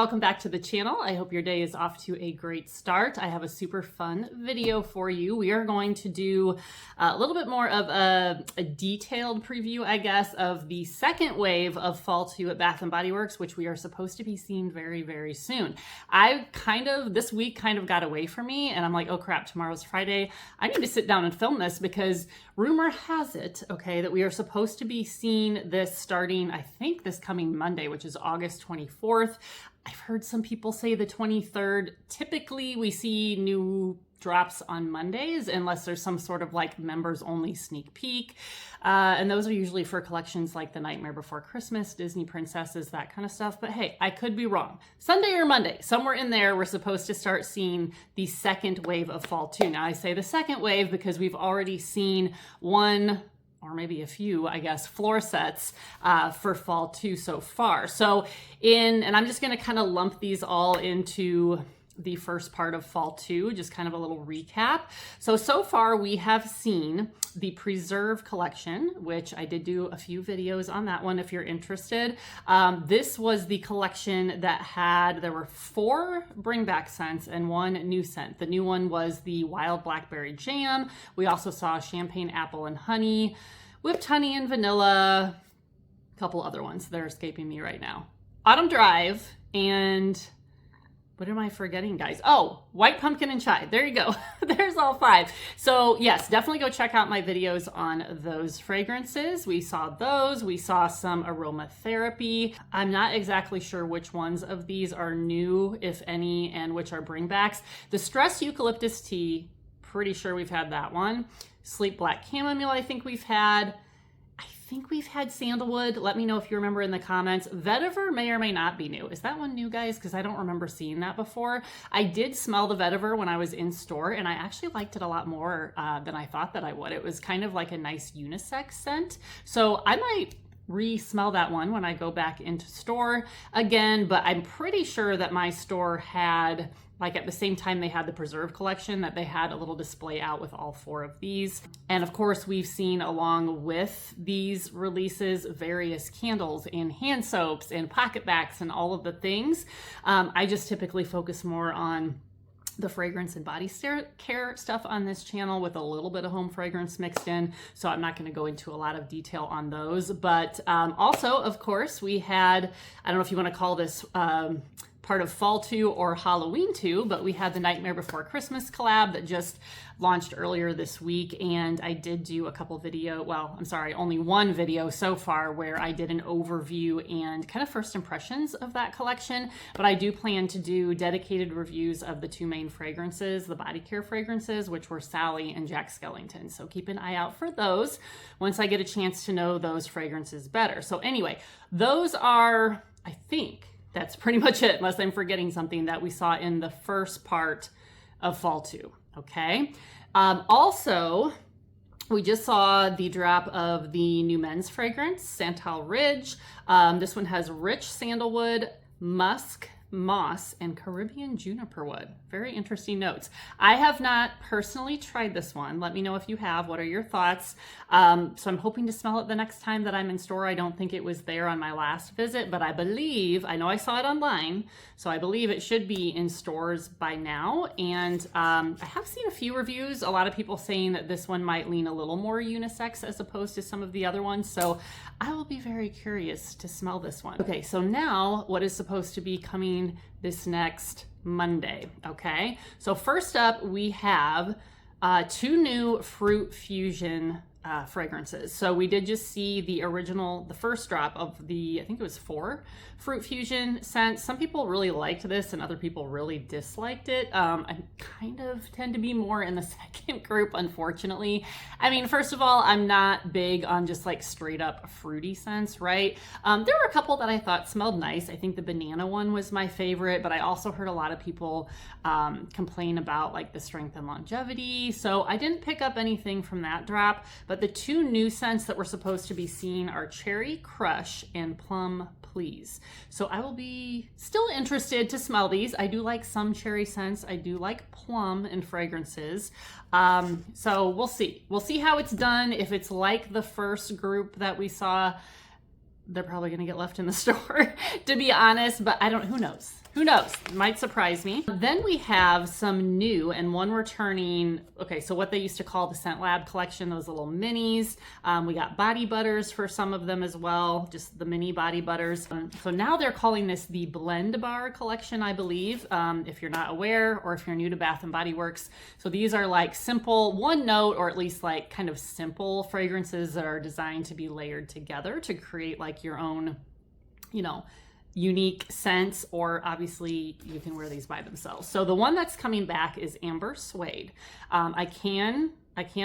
welcome back to the channel. I hope your day is off to a great start. I have a super fun video for you. We are going to do a little bit more of a detailed preview, I guess, of the second wave of Fall 2 at Bath & Body Works, which we are supposed to be seeing very, very soon. This week kind of got away from me, and I'm like, oh crap, tomorrow's Friday. I need to sit down and film this because rumor has it, okay, that we are supposed to be seeing this starting, I think, this coming Monday, which is August 24th. I've heard some people say the 23rd. Typically, we see new drops on Mondays unless there's some sort of like members only sneak peek. And those are usually for collections like The Nightmare Before Christmas, Disney Princesses, that kind of stuff. But hey, I could be wrong. Sunday or Monday, somewhere in there, we're supposed to start seeing the second wave of Fall 2. Now I say the second wave because we've already seen one, or maybe a few, I guess, floor sets for Fall 2 so far. And I'm just gonna kind of lump these all into the first part of Fall 2, just kind of a little recap. So far we have seen the Preserve collection, which I did do a few videos on that one if you're interested. This was the collection that there were 4 bring back scents and 1 new scent. The new one was the Wild Blackberry Jam. We also saw Champagne Apple and Honey, Whipped Honey and Vanilla, a couple other ones that are escaping me right now. Autumn Drive, and what am I forgetting, guys? Oh, White Pumpkin and Chai. There you go. There's all 5. So yes, definitely go check out my videos on those fragrances. We saw those. We saw some aromatherapy. I'm not exactly sure which ones of these are new, if any, and which are bringbacks. The Stress Eucalyptus Tea, pretty sure we've had that one. Sleep Black Chamomile, I think we've had. I think we've had Sandalwood. Let me know if you remember in the comments. Vetiver may or may not be new. Is that one new, guys? Because I don't remember seeing that before. I did smell the Vetiver when I was in store, and I actually liked it a lot more than I thought that I would. It was kind of like a nice unisex scent. So I might re-smell that one when I go back into store again, but I'm pretty sure that my store had, like at the same time they had the Preserve collection, that they had a little display out with all 4 of these. And of course, we've seen along with these releases various candles and hand soaps and pocket backs and all of the things. I just typically focus more on the fragrance and body care stuff on this channel with a little bit of home fragrance mixed in. So I'm not going to go into a lot of detail on those. But also, of course, we had, I don't know if you want to call this part of Fall 2 or Halloween 2, but we had the Nightmare Before Christmas collab that just launched earlier this week, and I did do a couple only one video so far where I did an overview and kind of first impressions of that collection, but I do plan to do dedicated reviews of the 2 main fragrances, the Bodycare fragrances, which were Sally and Jack Skellington, so keep an eye out for those once I get a chance to know those fragrances better. So anyway, those are, I think, that's pretty much it, unless I'm forgetting something that we saw in the first part of Fall 2, okay? Also, we just saw the drop of the new men's fragrance, Santal Ridge. This one has rich sandalwood, musk, moss, and Caribbean juniper wood. Very interesting notes. I have not personally tried this one. Let me know if you have. What are your thoughts? So I'm hoping to smell it the next time that I'm in store. I don't think it was there on my last visit, but I know I saw it online, so I believe it should be in stores by now. And I have seen a few reviews, a lot of people saying that this one might lean a little more unisex as opposed to some of the other ones. So I will be very curious to smell this one. Okay, so now what is supposed to be coming this next Monday, okay? So first up, we have 2 new Fruit Fusion fragrances. So we did just see the first drop of the, I think it was 4 Fruit Fusion scents. Some people really liked this and other people really disliked it. I kind of tend to be more in the second group, unfortunately. I mean, first of all, I'm not big on just like straight up fruity scents, right? There were a couple that I thought smelled nice. I think the banana one was my favorite, but I also heard a lot of people complain about like the strength and longevity. So I didn't pick up anything from that drop, but the 2 new scents that we're supposed to be seeing are Cherry Crush and Plum Please. So I will be still interested to smell these. I do like some cherry scents. I do like plum in fragrances. So we'll see. We'll see how it's done. If it's like the first group that we saw, they're probably going to get left in the store, to be honest, but who knows? who knows? It might surprise me. Then we have some new and one returning, okay, so what they used to call the Scent Lab collection, those little minis. We got body butters for some of them as well, just the mini body butters. So now they're calling this the Blend Bar collection, I believe, if you're not aware or if you're new to Bath & Body Works. So these are like simple one note, or at least like kind of simple fragrances that are designed to be layered together to create like your own, you know, unique scents, or obviously you can wear these by themselves. So the one that's coming back is Amber Suede. I can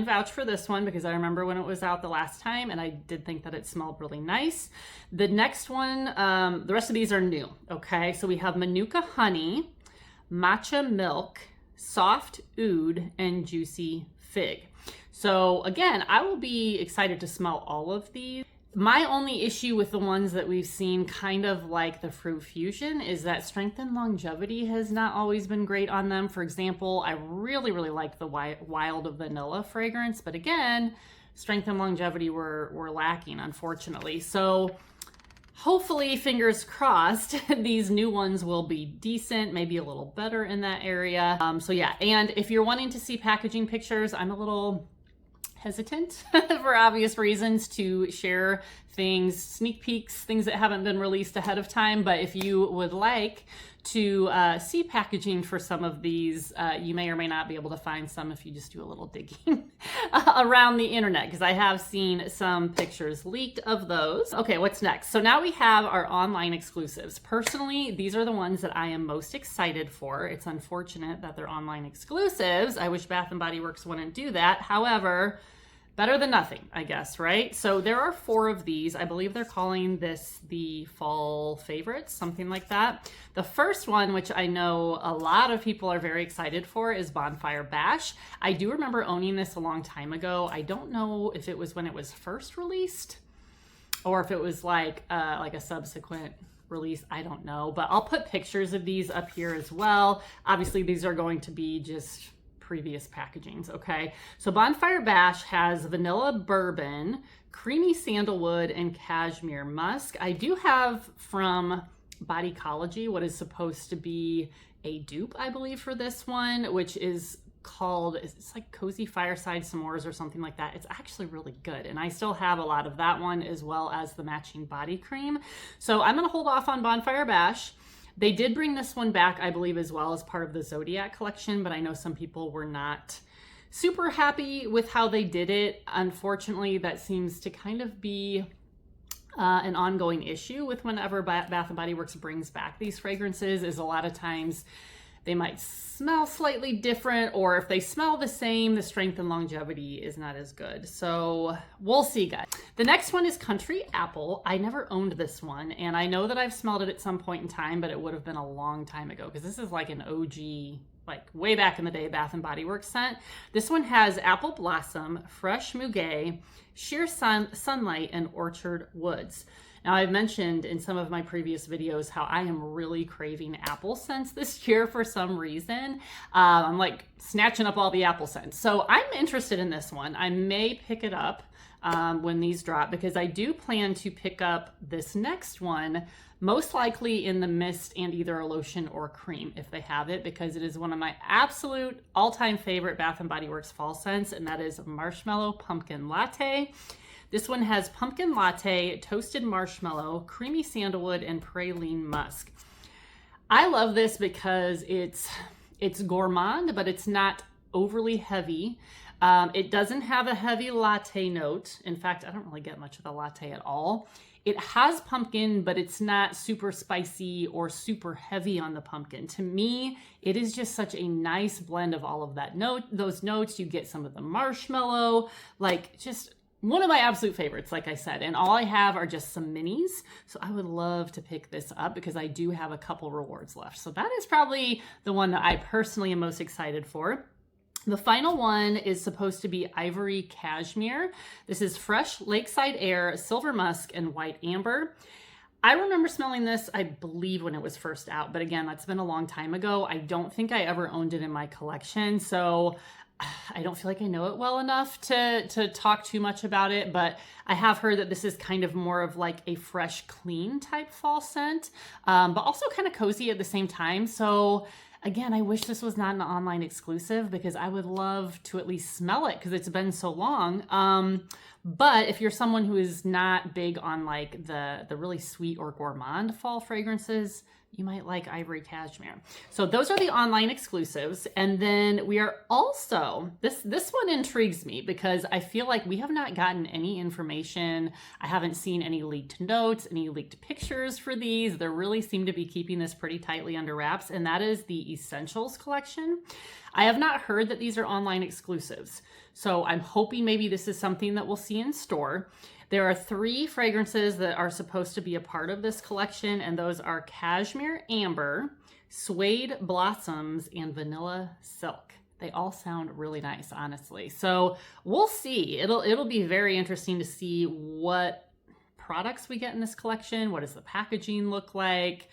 vouch for this one because I remember when it was out the last time and I did think that it smelled really nice. The next one, the rest of these are new. Okay, so we have Manuka Honey, Matcha Milk, Soft Oud, and Juicy Fig. So again, I will be excited to smell all of these. My only issue with the ones that we've seen, kind of like the Fruit Fusion, is that strength and longevity has not always been great on them. For example, I really like the Wild Vanilla fragrance, but again, strength and longevity were lacking, unfortunately. So hopefully, fingers crossed, these new ones will be decent, maybe a little better in that area. So yeah, and if you're wanting to see packaging pictures, I'm a little hesitant for obvious reasons to share things, sneak peeks, things that haven't been released ahead of time. But if you would like to see packaging for some of these, you may or may not be able to find some if you just do a little digging around the internet, because I have seen some pictures leaked of those. Okay, what's next? So now we have our online exclusives. Personally, these are the ones that I am most excited for. It's unfortunate that they're online exclusives. I wish Bath & Body Works wouldn't do that. However, better than nothing, I guess, right? So there are 4 of these. I believe they're calling this the fall favorites, something like that. The first one, which I know a lot of people are very excited for, is Bonfire Bash. I do remember owning this a long time ago. I don't know if it was when it was first released or if it was like a subsequent release. I don't know, but I'll put pictures of these up here as well. Obviously, these are going to be just previous packagings. Okay, so Bonfire Bash has vanilla bourbon, creamy sandalwood, and cashmere musk. I do have from Bodycology what is supposed to be a dupe, I believe, for this one, which is called, it's like Cozy Fireside S'mores or something like that. It's actually really good, and I still have a lot of that one as well as the matching body cream. So I'm gonna hold off on Bonfire Bash. They did bring this one back, I believe, as well as part of the Zodiac collection, but I know some people were not super happy with how they did it. Unfortunately, that seems to kind of be an ongoing issue with whenever Bath & Body Works brings back these fragrances, is a lot of times they might smell slightly different, or if they smell the same, the strength and longevity is not as good. So we'll see, guys. The next one is Country Apple. I never owned this one, and I know that I've smelled it at some point in time, but it would have been a long time ago because this is like an OG, like way back in the day, Bath & Body Works scent. This one has Apple Blossom, Fresh Muguet, Sheer Sunlight, and Orchard Woods. Now, I've mentioned in some of my previous videos how I am really craving apple scents this year for some reason. I'm like snatching up all the apple scents. So I'm interested in this one. I may pick it up when these drop, because I do plan to pick up this next one, most likely in the mist and either a lotion or cream if they have it, because it is one of my absolute all-time favorite Bath & Body Works fall scents, and that is Marshmallow Pumpkin Latte. This one has pumpkin latte, toasted marshmallow, creamy sandalwood, and praline musk. I love this because it's gourmand, but it's not overly heavy. It doesn't have a heavy latte note. In fact, I don't really get much of the latte at all. It has pumpkin, but it's not super spicy or super heavy on the pumpkin. To me, it is just such a nice blend of all of those notes. You get some of the marshmallow, like just one of my absolute favorites, like I said, and all I have are just some minis. So I would love to pick this up because I do have a couple rewards left. So that is probably the one that I personally am most excited for. The final one is supposed to be Ivory Cashmere. This is Fresh Lakeside Air, Silver Musk, and White Amber. I remember smelling this, I believe, when it was first out, but again, that's been a long time ago. I don't think I ever owned it in my collection, so I don't feel like I know it well enough to talk too much about it, but I have heard that this is kind of more of like a fresh, clean type fall scent, but also kind of cozy at the same time. So again, I wish this was not an online exclusive because I would love to at least smell it because it's been so long. But if you're someone who is not big on like the really sweet or gourmand fall fragrances, you might like Ivory Cashmere. So those are the online exclusives. And then we are also, this one intrigues me because I feel like we have not gotten any information. I haven't seen any leaked notes, any leaked pictures for these. They really seem to be keeping this pretty tightly under wraps. And that is the Essentials collection. I have not heard that these are online exclusives. So I'm hoping maybe this is something that we'll see in store. There are 3 fragrances that are supposed to be a part of this collection, and those are Cashmere Amber, Suede Blossoms, and Vanilla Silk. They all sound really nice, honestly. So we'll see. It'll be very interesting to see what products we get in this collection. What does the packaging look like?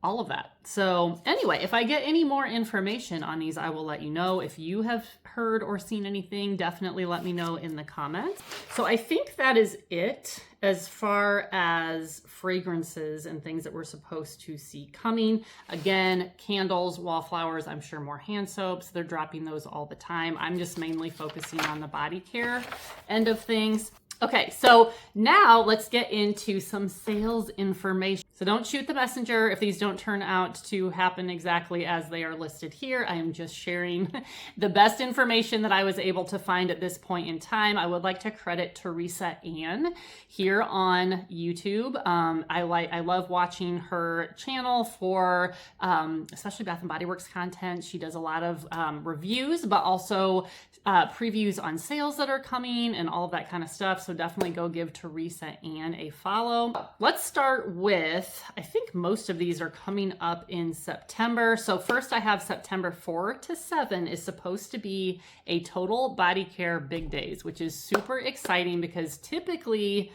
All of that. So anyway, if I get any more information on these, I will let you know. If you have heard or seen anything, definitely let me know in the comments. So I think that is it as far as fragrances and things that we're supposed to see coming. Again, candles, wallflowers, I'm sure more hand soaps. They're dropping those all the time. I'm just mainly focusing on the body care end of things. Okay, so now let's get into some sales information. So don't shoot the messenger if these don't turn out to happen exactly as they are listed here. I am just sharing the best information that I was able to find at this point in time. I would like to credit Teresa Ann here on YouTube. I love watching her channel for especially Bath & Body Works content. She does a lot of reviews, but also previews on sales that are coming and all of that kind of stuff. So definitely go give Teresa Ann a follow. Let's start with, I think most of these are coming up in September. So first I have September 4 to 7 is supposed to be a Total Body Care Big Days, which is super exciting because typically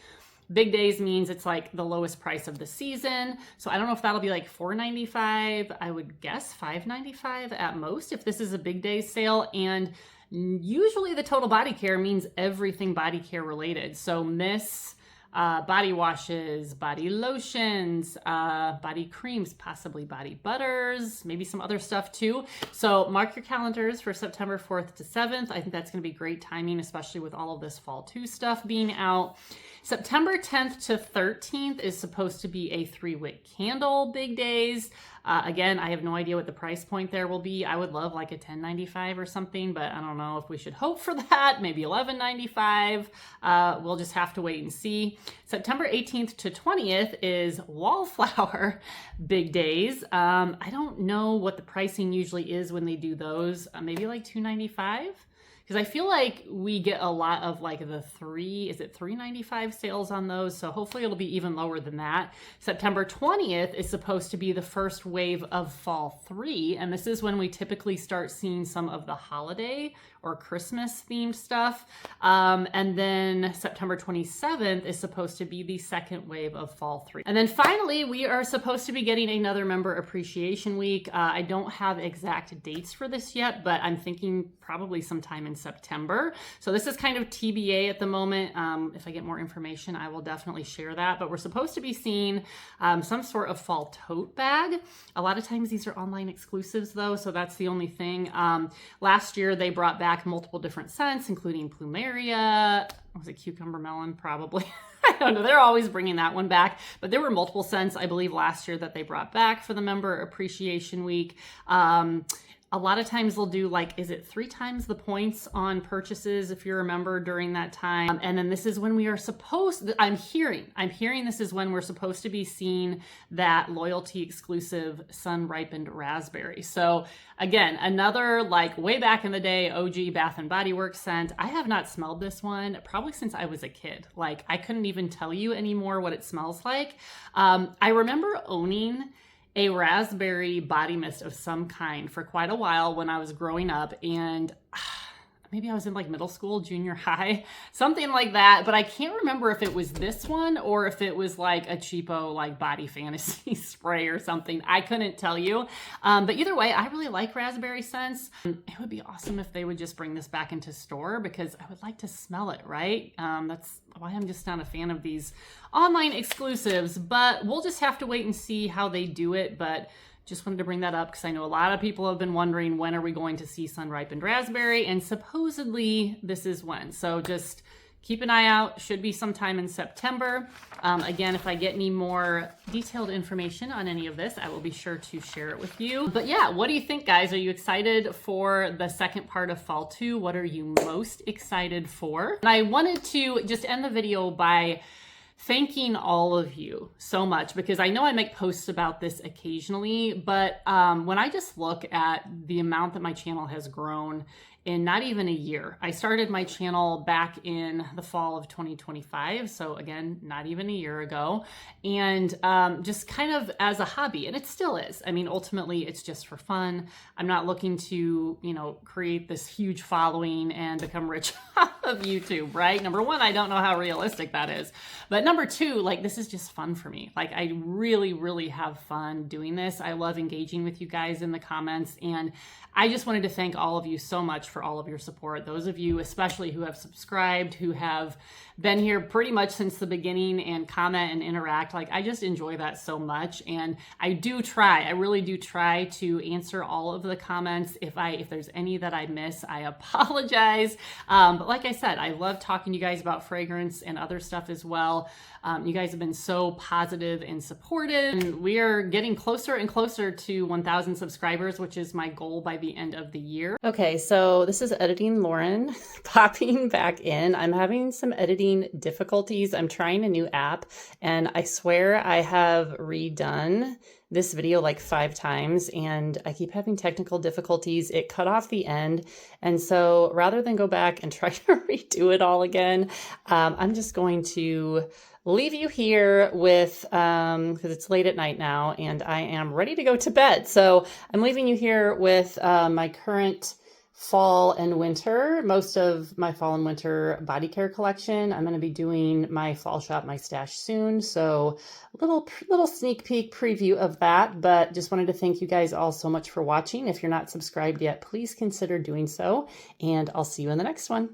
Big Days means it's like the lowest price of the season. So I don't know if that'll be like $4.95. I would guess $5.95 at most if this is a Big Day sale. And usually the Total Body Care means everything body care related. So mists, body washes, body lotions, body creams, possibly body butters, maybe some other stuff too. So mark your calendars for September 4th to 7th. I think that's going to be great timing, especially with all of this fall 2 stuff being out. September 10th to 13th is supposed to be a 3-wick candle Big Days. Again, I have no idea what the price point there will be. I would love like a $10.95 or something, but I don't know if we should hope for that. Maybe $11.95. We'll just have to wait and see. September 18th to 20th is Wallflower Big Days. I don't know what the pricing usually is when they do those. Maybe like $2.95. Because I feel like we get a lot of like the $3.95 sales on those. So hopefully it'll be even lower than that. September 20th is supposed to be the first wave of fall 3. And this is when we typically start seeing some of the holiday or Christmas themed stuff. And then September 27th is supposed to be the second wave of fall 3. And then finally, we are supposed to be getting another member appreciation week. I don't have exact dates for this yet, but I'm thinking probably sometime in September. So this is kind of TBA at the moment. If I get more information, I will definitely share that. But we're supposed to be seeing some sort of fall tote bag. A lot of times these are online exclusives though, so that's the only thing. Last year they brought back multiple different scents, including Plumeria. Was it cucumber melon? Probably. I don't know. They're always bringing that one back. But there were multiple scents, I believe, last year that they brought back for the Member Appreciation Week. A lot of times they'll do like, is it 3 times the points on purchases if you remember during that time? And then this is when we are supposed, I'm hearing this is when we're supposed to be seeing that loyalty exclusive sun ripened raspberry. So again, another like way back in the day, OG Bath and Body Works scent. I have not smelled this one probably since I was a kid. Like I couldn't even tell you anymore what it smells like. I remember owning a raspberry body mist of some kind for quite a while when I was growing up. And maybe I was in like middle school, junior high, something like that. But I can't remember if it was this one or if it was like a cheapo like Body Fantasy spray or something. I couldn't tell you. But either way, I really like raspberry scents. It would be awesome if they would just bring this back into store because I would like to smell it, right? That's why I'm just not a fan of these online exclusives, but we'll just have to wait and see how they do it. But just wanted to bring that up because I know a lot of people have been wondering, when are we going to see sun-ripened raspberry? And supposedly this is when. So just keep an eye out. Should be sometime in September. Again, if I get any more detailed information on any of this, I will be sure to share it with you. But yeah, what do you think, guys? Are you excited for the second part of Fall 2? What are you most excited for? And I wanted to just end the video by thanking all of you so much, because I know I make posts about this occasionally, but when I just look at the amount that my channel has grown in not even a year. I started my channel back in the fall of 2025. So again, not even a year ago. And just kind of as a hobby, and it still is. I mean, ultimately it's just for fun. I'm not looking to, you know, create this huge following and become rich off of YouTube, right? Number one, I don't know how realistic that is. But number two, like, this is just fun for me. Like, I really, really have fun doing this. I love engaging with you guys in the comments. And I just wanted to thank all of you so much for all of your support. Those of you, especially who have subscribed, who have been here pretty much since the beginning and comment and interact. Like, I just enjoy that so much. And I do try, I really do try to answer all of the comments. If there's any that I miss, I apologize. But like I said, I love talking to you guys about fragrance and other stuff as well. You guys have been so positive and supportive, and we are getting closer and closer to 1,000 subscribers, which is my goal by the end of the year. Okay, so this is Editing Lauren popping back in. I'm having some editing difficulties. I'm trying a new app, and I swear I have redone this video like 5 times, and I keep having technical difficulties. It cut off the end, and so rather than go back and try to redo it all again, I'm just going to leave you here with, because it's late at night now and I am ready to go to bed. So I'm leaving you here with my current fall and winter, most of my fall and winter body care collection. I'm going to be doing my fall shop, my stash soon. So little sneak peek preview of that, but just wanted to thank you guys all so much for watching. If you're not subscribed yet, please consider doing so, and I'll see you in the next one.